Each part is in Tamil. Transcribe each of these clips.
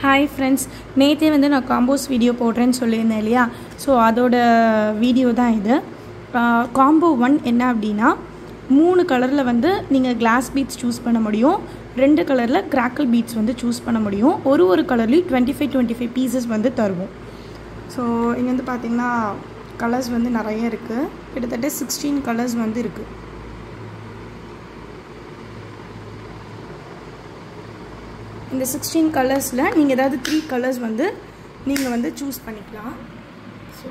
Hi friends, நேத்தே வந்து நான் காம்போஸ் வீடியோ போடுறேன்னு சொல்லியிருந்தேன் இல்லையா. ஸோ அதோட வீடியோ தான் இது. காம்போ 1 என்ன அப்படின்னா 3 கலரில் வந்து நீங்கள் கிளாஸ் பீட்ஸ் சூஸ் பண்ண முடியும், 2 கலரில் கிராக்கிள் பீட்ஸ் வந்து சூஸ் பண்ண முடியும். ஒரு கலர்லேயும் 25 பீசஸ் வந்து தருவோம். ஸோ இங்கே வந்து பார்த்திங்கன்னா கலர்ஸ் வந்து நிறைய இருக்குது, கிட்டத்தட்ட 16 கலர்ஸ் வந்து இருக்குது. இந்த 16 கலர்ஸில் நீங்கள் ஏதாவது 3 கலர்ஸ் வந்து நீங்கள் வந்து சூஸ் பண்ணிக்கலாம். ஸோ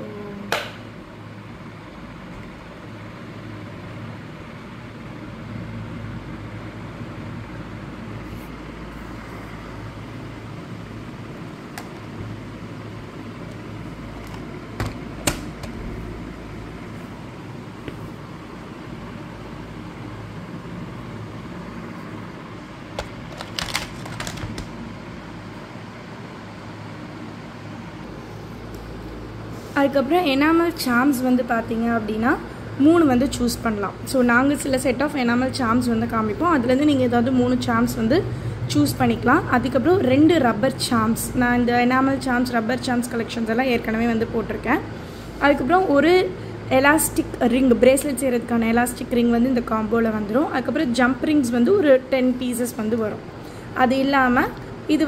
அதுக்கப்புறம் எனாமல் சாம்ஸ் வந்து பார்த்தீங்க அப்படின்னா 3 வந்து சூஸ் பண்ணலாம். ஸோ நாங்கள் சில செட் ஆஃப் எனாமல் சாம்ஸ் வந்து காமிப்போம், அதுலேருந்து நீங்கள் ஏதாவது 3 சாம்ஸ் வந்து சூஸ் பண்ணிக்கலாம். அதுக்கப்புறம் 2 ரப்பர் சாம்ஸ், நான் இந்த enamel charms rubber charms collections எல்லாம் ஏற்கனவே வந்து போட்டிருக்கேன். அதுக்கப்புறம் ஒரு எலாஸ்டிக் ரிங், பிரேஸ்லெட் செய்கிறதுக்கான எலாஸ்டிக் ரிங் வந்து இந்த காம்போவில் வந்துடும். அதுக்கப்புறம் ஜம்ப் ரிங்ஸ் வந்து ஒரு 10 பீசஸ் வந்து வரும். அது இல்லாமல் இது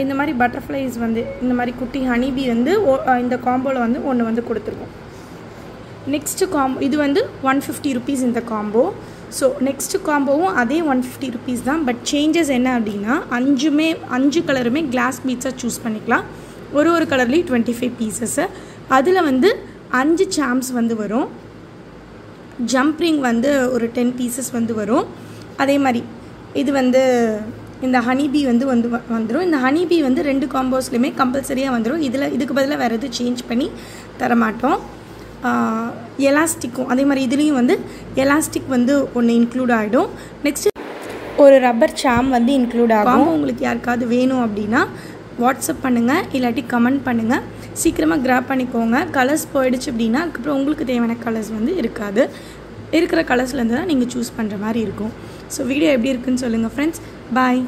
இந்த மாதிரி பட்டர்ஃப்ளைஸ் வந்து இந்த மாதிரி குட்டி ஹனிபி வந்து இந்த காம்போவில் வந்து ஒன்று வந்து கொடுத்துருக்கோம். நெக்ஸ்ட்டு காம்போ இது வந்து 150 ருபீஸ் இந்த காம்போ. ஸோ நெக்ஸ்ட்டு காம்போவும் அதே 150 ருபீஸ் தான். பட் சேஞ்சஸ் என்ன அப்படின்னா 5 கலருமே கிளாஸ் பீட்ஸாக சூஸ் பண்ணிக்கலாம். ஒரு கலர்லேயும் 25 பீசஸ்ஸு. அதில் வந்து 5 சாம்ஸ் வந்து வரும், ஜம்ப்ரிங் வந்து ஒரு 10 பீசஸ் வந்து வரும். அதே மாதிரி இது வந்து இந்த ஹனிபி வந்து வந்துடும். இந்த ஹனிபி வந்து 2 காம்போஸ்லையுமே கம்பல்சரியாக வந்துடும். இதுக்கு பதிலாக வேறு எதுவும் சேஞ்ச் பண்ணி தரமாட்டோம். எலாஸ்டிக்கும் அதே மாதிரி இதுலேயும் வந்து எலாஸ்டிக் வந்து ஒன்று இன்க்ளூட் ஆகிடும். நெக்ஸ்ட்டு ஒரு ரப்பர் சாம் வந்து இன்க்ளூட் ஆகும். உங்களுக்கு யாருக்காவது வேணும் அப்படின்னா வாட்ஸ்அப் பண்ணுங்கள், இல்லாட்டி கமெண்ட் பண்ணுங்கள். சீக்கிரமாக கிராப் பண்ணிக்கோங்க. கலர்ஸ் போயிடுச்சு அப்படின்னா அதுக்கப்புறம் உங்களுக்கு தேவையான கலர்ஸ் வந்து இருக்காது. இருக்கிற கலர்ஸ்லேருந்து தான் நீங்கள் சூஸ் பண்ணுற மாதிரி இருக்கும். ஸோ வீடியோ எப்படி இருக்குன்னு சொல்லுங்கள் ஃப்ரெண்ட்ஸ். பாய்.